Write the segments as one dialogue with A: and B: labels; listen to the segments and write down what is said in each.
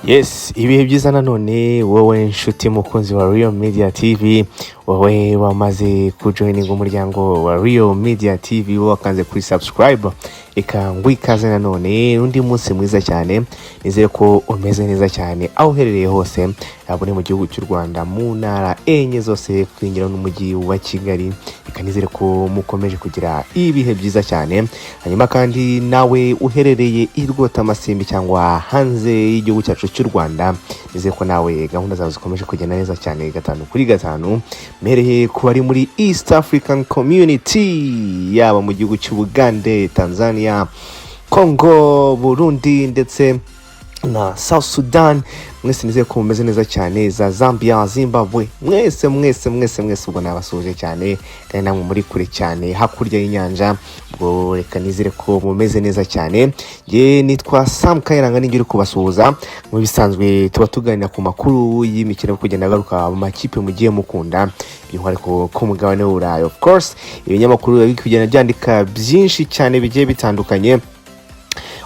A: Yes, ibihe byiza nanone wowe nshuti mukunzi wa Real Media TV, wowe wamaze kujoininga umuryango wa Real Media TV wakanze kuri subscribe, ikaze nanone undi munsi mwiza cyane. Nizeye ko umeze neza cyane aho uherereye hose, abone mu gihugu cy'u Rwanda mu ntara enye zose kwinjira n'umujyi wa Kigali. Ikanizere ko mukomeje kugira ibihe byiza cyane. Hanyuma kandi nawe uherereye i Rwotamasimbi cyangwa hanze y'igihugu cyacu cy'u Rwanda, nizeye ko nawe gahunda zawe zikomeje kugenda neza cyane gatanu kuri gatanu. Mereye ku bari muri East African Community, yaba mu gihugu cy'Ubugande, Tanzania, Congo, Burundi ndetse na South Sudan, mwese nizeye ko mumeze neza cyane, za Zambia, Zimbabwe, mwese ubwo nabasuje cyane, kandi namwe muri kure cyane hakurya y'inyanja, ubwo reka nizere ko mumeze neza cyane. Je nitwa Sam Kayiranga, ningiri kubasuhuza. Mu bisanzwe tuba tuganira ku makuru y'imikino kugenda garuka mu makipe mugiye mukunda, by'umwihariko ko mugabane w'Uburayi. Of course ibinyamakuru biba kugenda byandika byinshi cyane bigiye bitandukanye.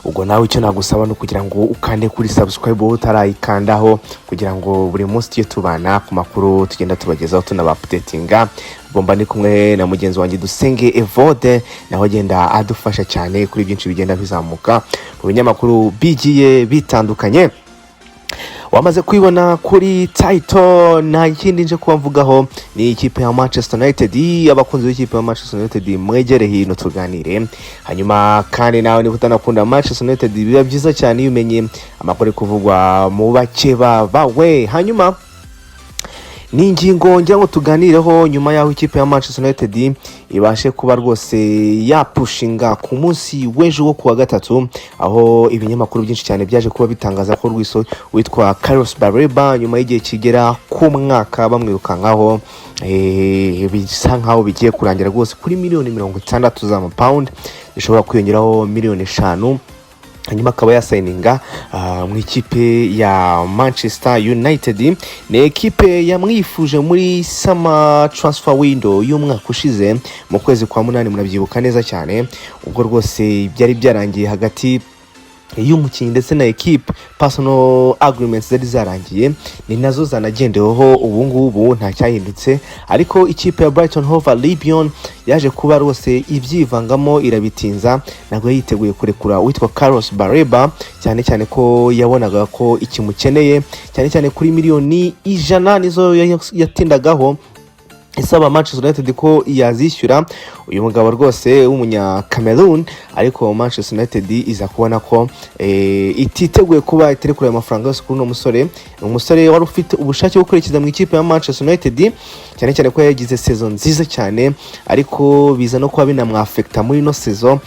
A: Ubwo nawe icyo nagusaba no kugira ngo ukande kuri subscribe utarayikandaho, kugira ngo buri munsi tujye tubana ku makuru tugenda tubagezaho tunaba-updatinga. Bomba ni kumwe na mugenzi wanjye Dusenge Evode, naho agenda adufasha cyane kuri byinshi bigenda bizamuka mu binyamakuru bigiye bitandukanye. Wamaze kwibona kuri title, na ikindi nje kubavugaho ni ikipe ya Manchester United. Abakunzi b'ikipe ya Manchester United mwegere hino tuganire. Hanyuma kandi nawe niba utanakunda Manchester United, biba byiza cyane iyo umenye amakuru kuvugwa mu bake bawe. Hanyuma ni ingingo ngira ngo tuganireho nyuma yaho ikipe ya Manchester United ibashe kuba rwose yapushinga ku munsi w'ejo wo kuwa gatatu, aho ibinyamakuru byinshi cyane byaje kuba bitangaza ko rwiso witwa Baleba nyuma y'igihe kigera ku mwaka bamwirukankaho, bisa nkaho bigiye kurangira rwose kuri miliyoni 60 z'amapound, zishobora kwiyongeraho miliyoni 5. Hanyuma akaba yasayininga mu ikipe ya Manchester United. Ni ekipe yamwifuje muri summer transfer window y'umwaka ushize mu kwezi kwa 8, murabyibuka neza cyane, ubwo rwose byari byarangiye hagati y'umukinnyi ndetse na equipe, personal agreements zari zarangiye, ni nazo zanagendeweho ubu ngubu nta cyahindutse. Ariko ikipe ya Brighton Hove Albion yaje kuba rwose ibyivangamo irabitinza, ntabwo yiteguye kurekura witwa Baleba, cyane ko yabonaga ko ikimukeneye cyane kuri miliyoni 100 nizo yatindagaho isaba Manchester United ko yazishyura uyu mugabo rwose w'umunya Cameroon. Ariko Manchester United iza kubona ko ititeguye kuba iterekura amafaranga yose kuri umusore wari ufite ubushake bwo kurikiza mu ikipe ya Manchester United, cyane ko yagize season nziza cyane, ariko biza no kuba binamwafecta muri no season,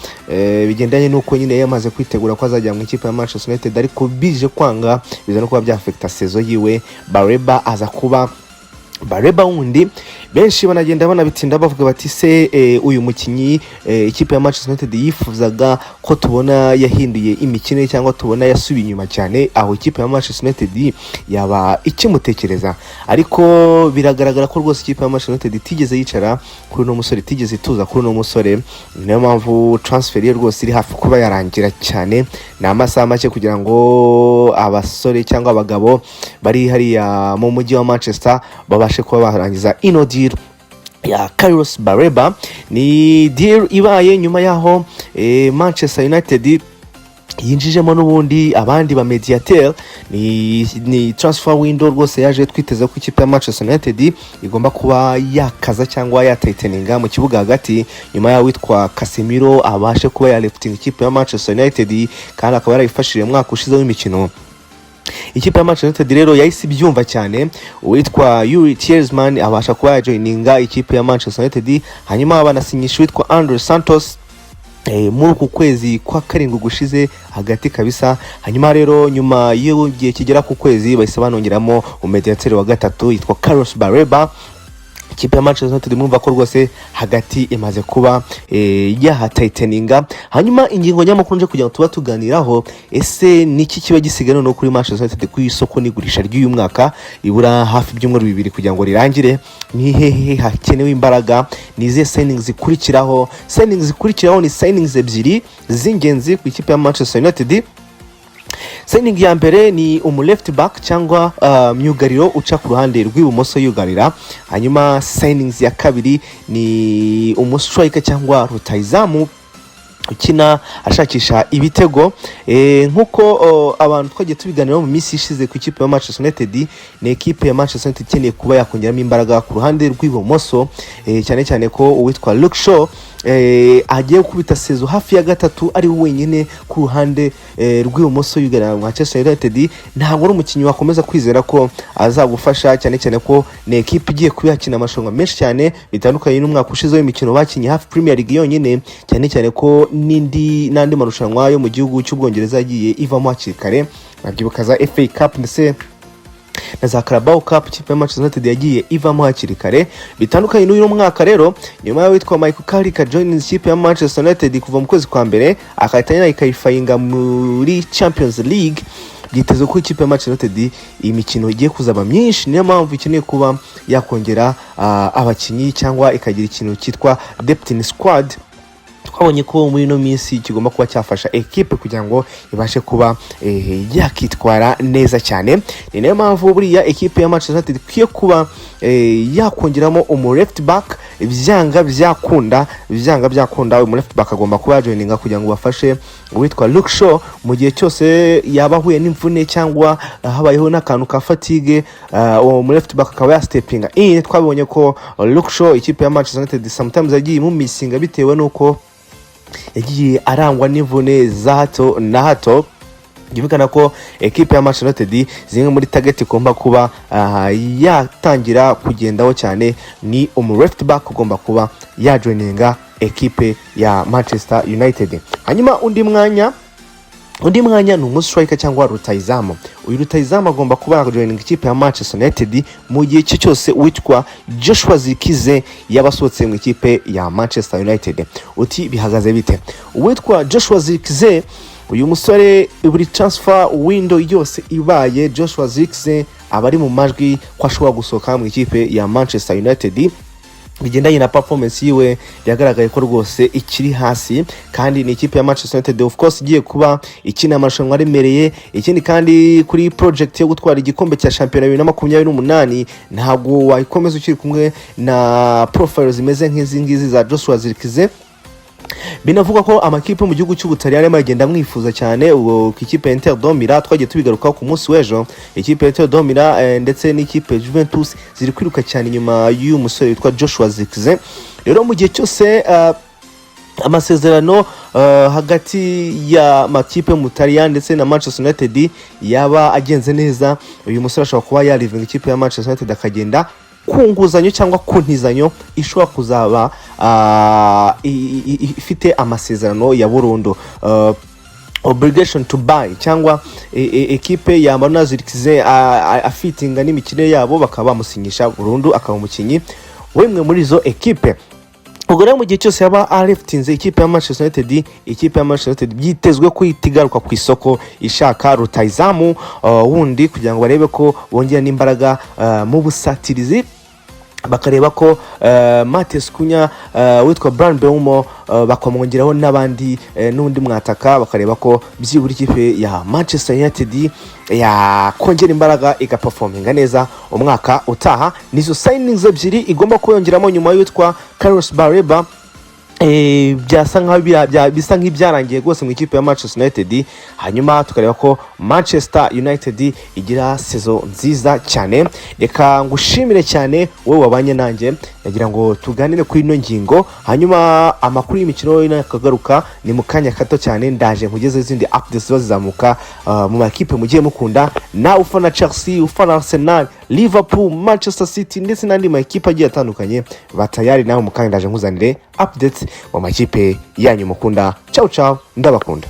A: bigendanye nuko nyine yamaze kwitegura ko azajya mu ikipe ya Manchester United, ariko bije kwanga, biza no kuba byafecta season yiwe. Baleba aza kuba Baleba wundi benshi banagenda banabitinda bavuga bati se uyu mukinyi ikipe ya Manchester United yifuzaga ko tubona yahinduye imikino cyangwa tubona yasubiye inyuma cyane, aho ikipe ya Manchester United yaba ikimutekereza. Ariko biragaragara ko rwose ikipe ya Manchester United itigeze yicara kuri no musore, itigeze ituza kuri no musore. Niyo mpamvu transfer ye rwose iri hafi kuba yarangira cyane, na amasaha make kugira ngo abasore cyangwa abagabo bari hariya mu mujyi wa Manchester babashe kuba barangiza ino deal ya Baleba. Ni deal ibaye nyuma yaho Manchester United yinjijemo n'ubundi abandi ba mediateur. Ni transfer window rwose yaje twiteza ko ikipe ya Manchester United igomba kuba yakaza cyangwa yatighteninga mu kibuga hagati, nyuma yaho witwa Casemiro abashe kuba ya lifting ikipe ya Manchester United, kandi akaba yarayifashije mwaka ushize w'imikino. Ikipe ya Manchester United rero yahise ibyumva cyane, uwitwa Yuri Tielemans abasha kuba yajoininga ikipe ya Manchester United. Hanyuma banasinyisha witwa Andre Santos muri uku kwezi kwa 7 gushize hagati kabisa. Hanyuma rero nyuma y'igihe kigera ku kwezi bahise banongeramo umediateur wa gatatu yitwa Baleba. Ikipe ya Manchester United mwumva ko rwose hagati imaze kuba yahatighteninga. Hanyuma ingingo nyamakuru nje kugira ngo tuba tuganiraho, ese niki kiba gisigana no kuri Manchester United ku isoko n'igurisha ry'uyu mwaka, ibura hafi by'umwaka 2 kugira ngo rirangire. Ni hehe hakenewe imbaraga, nize signings zikurikiraho ni signings ebyiri z'ingenzi ku ikipe ya Manchester United. Signing ya mbere ni left back cyangwa myugariro uca ku ruhande rw'ibumoso yugarira. Hanyuma signings ya kabiri ni striker cyangwa rutayizamu ukina ashakisha ibitego. Nkuko abantu twagiye tubiganira mu minsi ishize ku ikipe ya Manchester United, ni ekipe ya Manchester United ikeneye kuba yakongeramo imbaraga ku ruhande rw'ibumoso, cyane cyane ko uwitwa Luke Shaw agiye kubita sezo hafi ya gatatu ari wenyine ku ruhande rw'ibumoso yugarira Manchester United. Ntabwo ari umukinnyi wakomeza kwizera ko azagufasha, cyane cyane ko ni ekipe igiye kuyakina amarushanwa menshi cyane bitandukanye n'umwaka ushize w'imikino bakinye hafi Premier League yonyine, cyane cyane ko n'andi marushanwa yo mu gihugu cy'Ubwongereza yagiye ivamo hakiri kare. Babyibuka za FA Cup ndetse na za Carabao Cup ikipe ya Manchester United yagiye ivamo hakiri kare bitandukanye n'uyu mwaka. Rero nyuma y'uwitwa Michael Carrick joining ikipe ya Manchester United kuva mu kwezi kwa mbere akahitana ikayifayinga muri Champions League, byitezwe ko ikipe ya Manchester United imikino igiye kuzaba myinshi, niyo mpamvu ikeneye kuba yakongera abakinnyi cyangwa ikagira ikintu cyitwa depth in squad. Twabonye ko muri no minsi kigomba kuba cyafasha equipe kugira ngo ibashe kuba yakitwara neza cyane. Ni nayo mpamvu buriya equipe ya Manchester United kwiye kuba yakongeramo left back. Byanga byakunda uyu left back agomba kuba joininga kugira ngo bafashe uwitwa Luke Shaw mu gihe cyose yaba ahuye n'imvune cyangwa habayeho n'akantu ka fatigue. Uwo left back akaba ya stepping in. Twabonye ko Luke Shaw ikipe ya Manchester United sometimes yagiye mu missinga bitewe nuko yagiye arangwa n'imvune za hato na hato. Byumvikana ko ekipe ya Manchester United zimwe muri target igomba kuba yatangira kugendaho cyane ni left back ugomba kuba yajoininga ekipe ya Manchester United. Hanyuma undi mwanya ni striker cyangwa rutayizamu. Uyu rutayizamu agomba kuba yajoininga ikipe ya Manchester United mu gihe cyose witwa Zirkzee yabasohotse mu ikipe ya Manchester United. Uti bihagaze bite? Uwitwa Zirkzee, uyu musore buri transfer window yose ibaye Zirkzee abari mu majwi ko ashobora gusohoka mu ikipe ya Manchester United. Bigendanye na performance yiwe yagaragaye ko rwose ikiri hasi, kandi ni ikipe ya Manchester United of course igiye kuba ikina amarushanwa aremereye. Ikindi kandi kuri project yo gutwara igikombe cya shampiyona 2028 ntabwo wayikomeza ukiri kumwe na profiles zimeze nk'izi ngizi za Zirkzee. Binavuga ko amakipe mu gihugu cy'Ubutaliyani magenda mwifuza cyane. Uwo ikipe ya Inter Dore twagiye tubigaruka ku munsi w'ejo, ikipe ya Inter Dore ndetse n'ikipe Juventus ziri kwiruka cyane nyuma y'uyu musore witwa Zirkzee. Rero mu gihe cyose amasezerano hagati ya makipe mu Butaliyani ndetse na Manchester United yaba agenze neza, uyu musore ashobora kuba yarivinga ikipe ya Manchester United akagenda ku nguzanyo cyangwa ku ntizanyo ishobora kuzaba ifite amasezerano ya burundu, obligation to buy, cyangwa ekipe ya Zirkzee afitinga n'imikino yabo bakaba bamusinyisha burundu akaba umukinnyi wemwe muri izo ekipe. Ubwo rero mu gihe cyose yaba areftinze ikipe ya Manchester United, ikipe ya Manchester United byitezwe ko itigaruka ku isoko ishaka rutayizamu wundi kugira ngo barebe ko bongera n'imbaraga mu busatirizi, bakareba ko Matheus Cunha witwa Bryan Mbeumo bakamwongeraho n'abandi n'undi mwataka, bakareba ko byibura ikipe ya Manchester United yakongera imbaraga igaperforminga neza umwaka utaha. Nizo signings ebyiri igomba kuyongeramo nyuma y'utwa Baleba. Byasa nkaho bisa nk'ibyarangiye rwose mu ikipe ya Manchester United. Hanyuma tukareba ko Manchester United igira sezo nziza cyane. Reka ngushimire cyane wowe wabanye nanjye, nagira ngo tuganire kuri ino ngingo. Hanyuma amakuru y'imikino y'akagaruka ni mu kanya kato cyane, ndaje nkugeze izindi updates bazamuka mu makipe mugiye mukunda. Na ufana Chelsea, ufana Arsenal, Liverpool, Manchester City ndetse n'andi makipe agiye atandukanye batayari, nawe mu kanya ndaje nkuzanire updates mu makipe yanyu mukunda. Ciao ciao, ndabakunda.